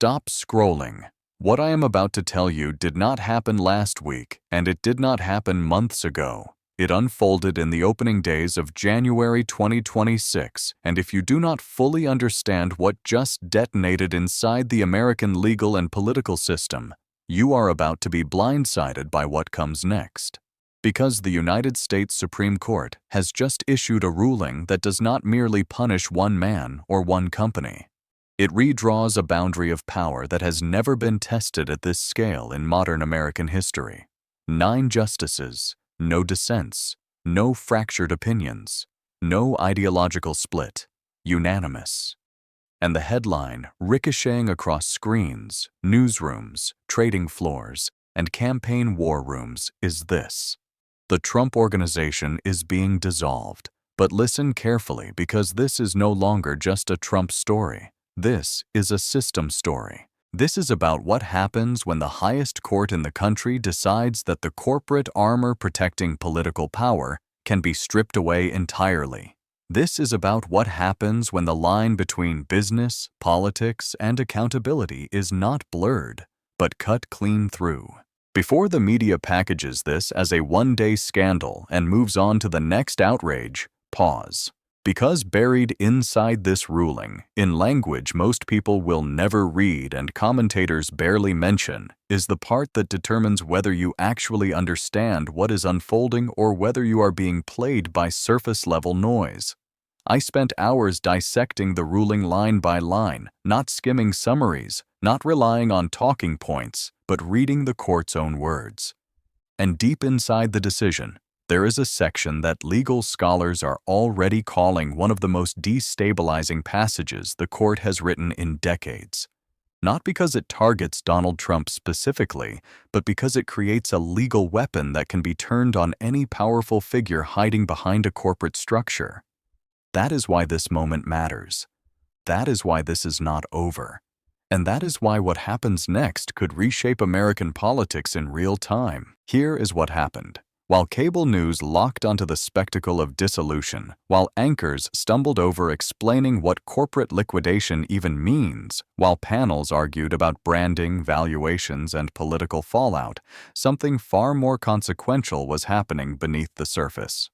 Stop scrolling. What I am about to tell you did not happen last week, and it did not happen months ago. It unfolded in the opening days of January 2026, and if you do not fully understand what just detonated inside the American legal and political system, you are about to be blindsided by what comes next. Because the United States Supreme Court has just issued a ruling that does not merely punish one man or one company. It redraws a boundary of power that has never been tested at this scale in modern American history. 9 justices, no dissents, no fractured opinions, no ideological split, unanimous. And the headline, ricocheting across screens, newsrooms, trading floors, and campaign war rooms, is this: the Trump Organization is being dissolved. But listen carefully, because this is no longer just a Trump story. This is a system story. This is about what happens when the highest court in the country decides that the corporate armor protecting political power can be stripped away entirely. This is about what happens when the line between business, politics, and accountability is not blurred, but cut clean through. Before the media packages this as a one-day scandal and moves on to the next outrage, pause. Because buried inside this ruling, in language most people will never read and commentators barely mention, is the part that determines whether you actually understand what is unfolding or whether you are being played by surface-level noise. I spent hours dissecting the ruling line by line, not skimming summaries, not relying on talking points, but reading the court's own words. And deep inside the decision, there is a section that legal scholars are already calling one of the most destabilizing passages the court has written in decades. Not because it targets Donald Trump specifically, but because it creates a legal weapon that can be turned on any powerful figure hiding behind a corporate structure. That is why this moment matters. That is why this is not over. And that is why what happens next could reshape American politics in real time. Here is what happened. While cable news locked onto the spectacle of dissolution, while anchors stumbled over explaining what corporate liquidation even means, while panels argued about branding, valuations, and political fallout, something far more consequential was happening beneath the surface.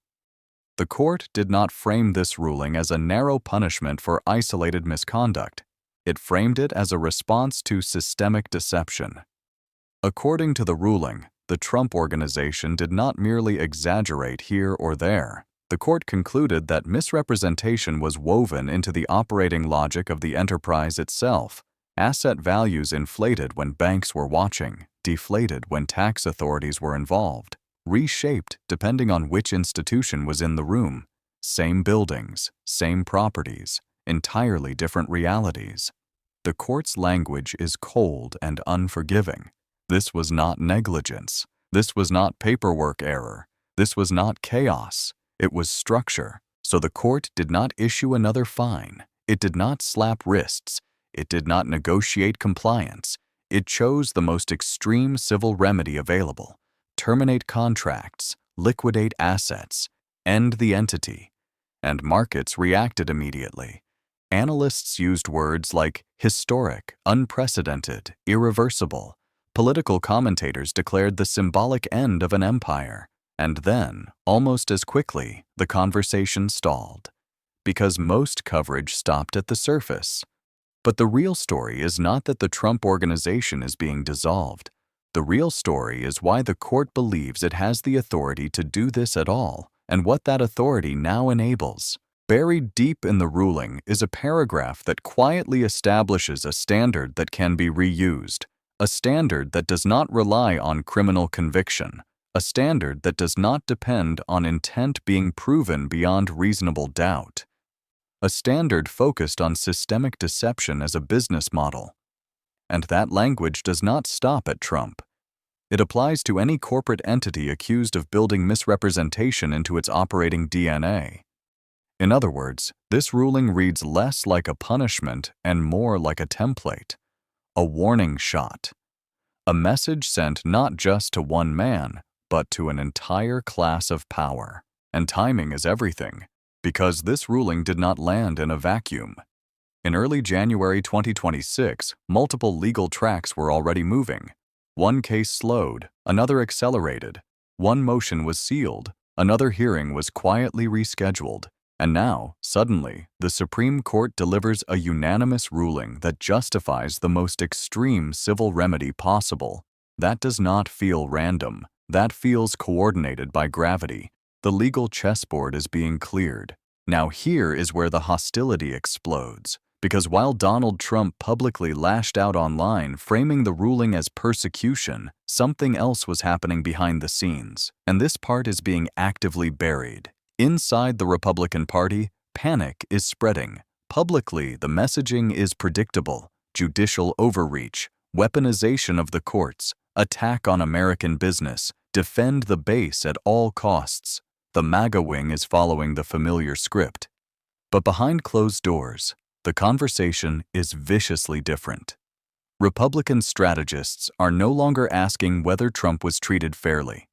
The court did not frame this ruling as a narrow punishment for isolated misconduct. It framed it as a response to systemic deception. According to the ruling, the Trump Organization did not merely exaggerate here or there. The court concluded that misrepresentation was woven into the operating logic of the enterprise itself. Asset values inflated when banks were watching, deflated when tax authorities were involved, reshaped depending on which institution was in the room. Same buildings, same properties, entirely different realities. The court's language is cold and unforgiving. This was not negligence. This was not paperwork error. This was not chaos. It was structure. So the court did not issue another fine. It did not slap wrists. It did not negotiate compliance. It chose the most extreme civil remedy available: terminate contracts, liquidate assets, end the entity. And markets reacted immediately. Analysts used words like historic, unprecedented, irreversible. Political commentators declared the symbolic end of an empire. And then, almost as quickly, the conversation stalled. Because most coverage stopped at the surface. But the real story is not that the Trump Organization is being dissolved. The real story is why the court believes it has the authority to do this at all, and what that authority now enables. Buried deep in the ruling is a paragraph that quietly establishes a standard that can be reused. A standard that does not rely on criminal conviction, a standard that does not depend on intent being proven beyond reasonable doubt, a standard focused on systemic deception as a business model. And that language does not stop at Trump. It applies to any corporate entity accused of building misrepresentation into its operating DNA. In other words, this ruling reads less like a punishment and more like a template. A warning shot. A message sent not just to one man, but to an entire class of power. And timing is everything, because this ruling did not land in a vacuum. In early January 2026, multiple legal tracks were already moving. One case slowed, another accelerated. One motion was sealed, another hearing was quietly rescheduled. And now, suddenly, the Supreme Court delivers a unanimous ruling that justifies the most extreme civil remedy possible. That does not feel random. That feels coordinated by gravity. The legal chessboard is being cleared. Now here is where the hostility explodes. Because while Donald Trump publicly lashed out online, framing the ruling as persecution, something else was happening behind the scenes. And this part is being actively buried. Inside the Republican Party, panic is spreading. Publicly, the messaging is predictable: judicial overreach, weaponization of the courts, attack on American business, defend the base at all costs. The MAGA wing is following the familiar script. But behind closed doors, the conversation is viciously different. Republican strategists are no longer asking whether Trump was treated fairly.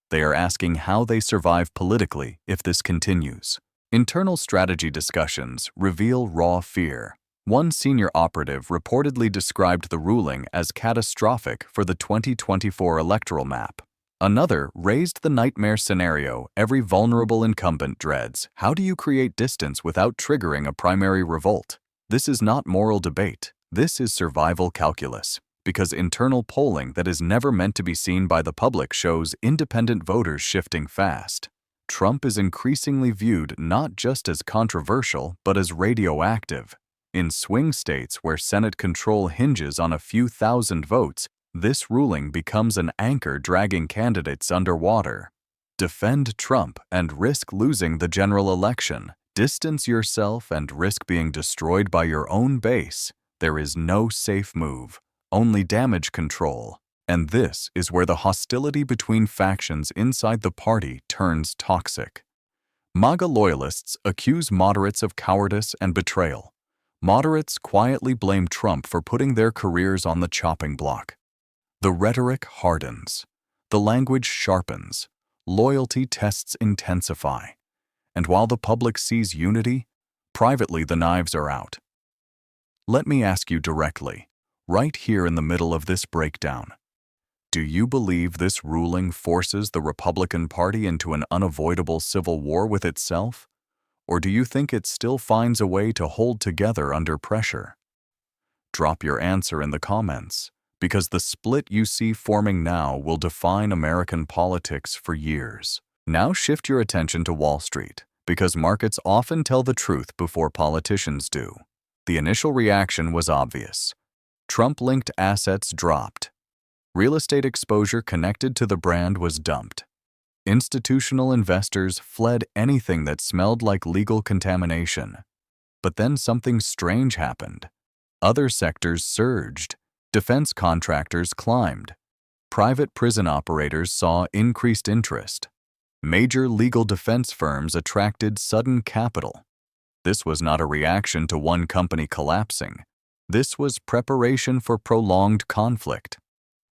They are asking how they survive politically if this continues. Internal strategy discussions reveal raw fear. One senior operative reportedly described the ruling as catastrophic for the 2024 electoral map. Another raised the nightmare scenario every vulnerable incumbent dreads. How do you create distance without triggering a primary revolt? This is not moral debate. This is survival calculus. Because internal polling that is never meant to be seen by the public shows independent voters shifting fast. Trump is increasingly viewed not just as controversial, but as radioactive. In swing states where Senate control hinges on a few thousand votes, this ruling becomes an anchor dragging candidates underwater. Defend Trump and risk losing the general election. Distance yourself and risk being destroyed by your own base. There is no safe move. Only damage control. And this is where the hostility between factions inside the party turns toxic. MAGA loyalists accuse moderates of cowardice and betrayal. Moderates quietly blame Trump for putting their careers on the chopping block. The rhetoric hardens. The language sharpens. Loyalty tests intensify. And while the public sees unity, privately the knives are out. Let me ask you directly. Right here in the middle of this breakdown, do you believe this ruling forces the Republican Party into an unavoidable civil war with itself? Or do you think it still finds a way to hold together under pressure? Drop your answer in the comments, because the split you see forming now will define American politics for years. Now shift your attention to Wall Street, because markets often tell the truth before politicians do. The initial reaction was obvious. Trump-linked assets dropped. Real estate exposure connected to the brand was dumped. Institutional investors fled anything that smelled like legal contamination. But then something strange happened. Other sectors surged. Defense contractors climbed. Private prison operators saw increased interest. Major legal defense firms attracted sudden capital. This was not a reaction to one company collapsing. This was preparation for prolonged conflict.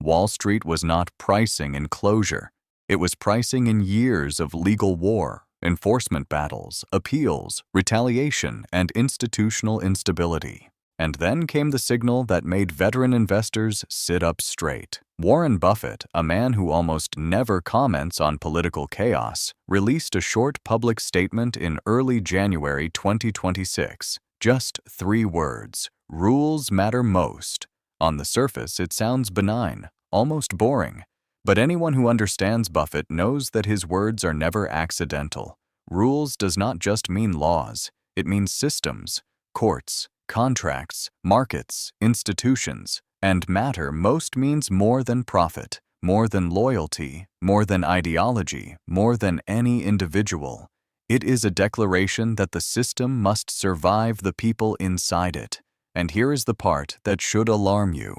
Wall Street was not pricing in closure. It was pricing in years of legal war, enforcement battles, appeals, retaliation, and institutional instability. And then came the signal that made veteran investors sit up straight. Warren Buffett, a man who almost never comments on political chaos, released a short public statement in early January 2026. Just 3 words: rules matter most. On the surface, it sounds benign, almost boring. But anyone who understands Buffett knows that his words are never accidental. Rules does not just mean laws. It means systems, courts, contracts, markets, institutions. And matter most means more than profit, more than loyalty, more than ideology, more than any individual. It is a declaration that the system must survive the people inside it. And here is the part that should alarm you.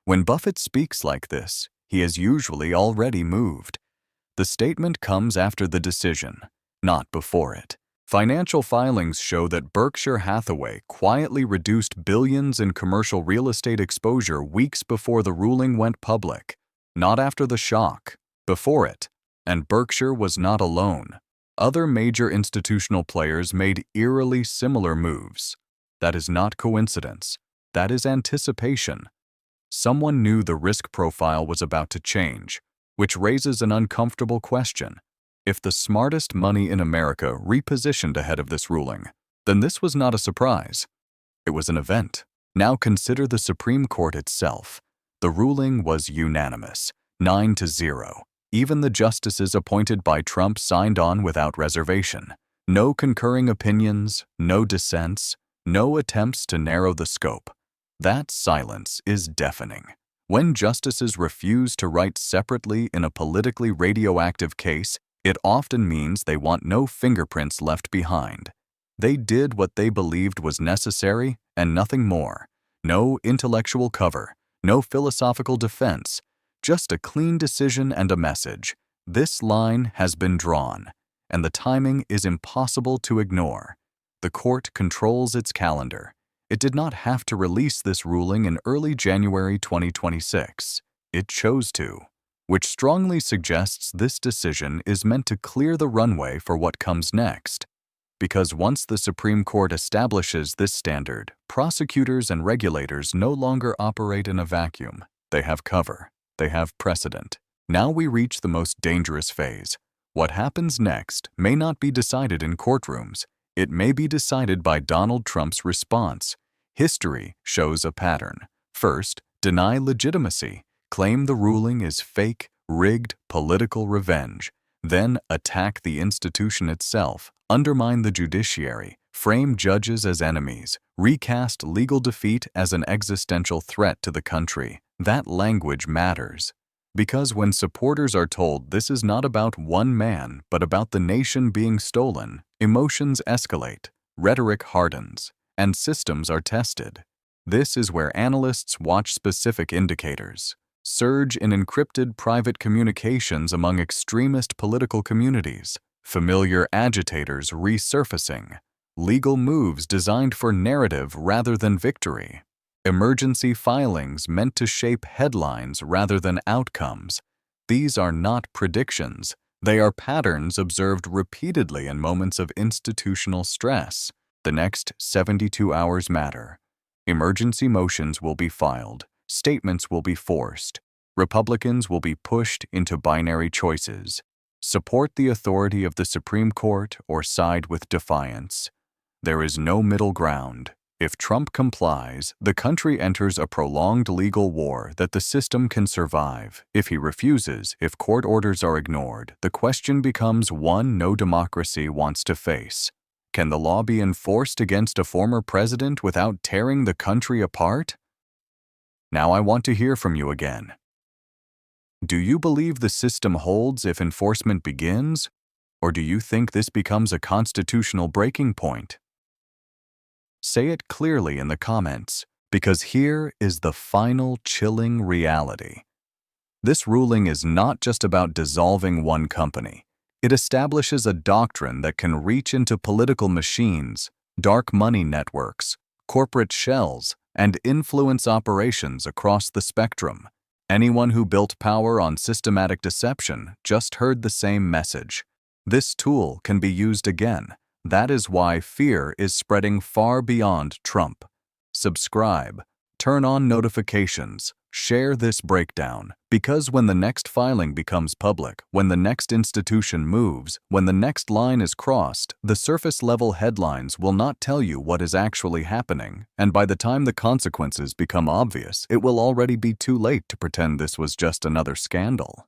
When Buffett speaks like this, he is usually already moved. The statement comes after the decision, not before it. Financial filings show that Berkshire Hathaway quietly reduced billions in commercial real estate exposure weeks before the ruling went public. Not after the shock, before it. And Berkshire was not alone. Other major institutional players made eerily similar moves. That is not coincidence. That is anticipation. Someone knew the risk profile was about to change, which raises an uncomfortable question. If the smartest money in America repositioned ahead of this ruling, then this was not a surprise. It was an event. Now consider the Supreme Court itself. The ruling was unanimous, 9-0. Even the justices appointed by Trump signed on without reservation. No concurring opinions, no dissents, no attempts to narrow the scope. That silence is deafening. When justices refuse to write separately in a politically radioactive case, it often means they want no fingerprints left behind. They did what they believed was necessary and nothing more. No intellectual cover, no philosophical defense, just a clean decision and a message. This line has been drawn, and the timing is impossible to ignore. The court controls its calendar. It did not have to release this ruling in early January 2026. It chose to, which strongly suggests this decision is meant to clear the runway for what comes next. Because once the Supreme Court establishes this standard, prosecutors and regulators no longer operate in a vacuum. They have cover. They have precedent. Now we reach the most dangerous phase. What happens next may not be decided in courtrooms. It may be decided by Donald Trump's response. History shows a pattern. First, deny legitimacy. Claim the ruling is fake, rigged, political revenge. Then attack the institution itself, undermine the judiciary, frame judges as enemies, recast legal defeat as an existential threat to the country. That language matters. Because when supporters are told this is not about one man, but about the nation being stolen, emotions escalate, rhetoric hardens, and systems are tested. This is where analysts watch specific indicators. Surge in encrypted private communications among extremist political communities, familiar agitators resurfacing, legal moves designed for narrative rather than victory, emergency filings meant to shape headlines rather than outcomes. These are not predictions. They are patterns observed repeatedly in moments of institutional stress. The next 72 hours matter. Emergency motions will be filed. Statements will be forced. Republicans will be pushed into binary choices. Support the authority of the Supreme Court or side with defiance. There is no middle ground. If Trump complies, the country enters a prolonged legal war that the system can survive. If he refuses, if court orders are ignored, the question becomes one no democracy wants to face. Can the law be enforced against a former president without tearing the country apart? Now I want to hear from you again. Do you believe the system holds if enforcement begins? Or do you think this becomes a constitutional breaking point? Say it clearly in the comments, because here is the final chilling reality. This ruling is not just about dissolving one company. It establishes a doctrine that can reach into political machines, dark money networks, corporate shells, and influence operations across the spectrum. Anyone who built power on systematic deception just heard the same message. This tool can be used again. That is why fear is spreading far beyond Trump. Subscribe, turn on notifications, share this breakdown, because when the next filing becomes public, when the next institution moves, when the next line is crossed, the surface-level headlines will not tell you what is actually happening, and by the time the consequences become obvious, it will already be too late to pretend this was just another scandal.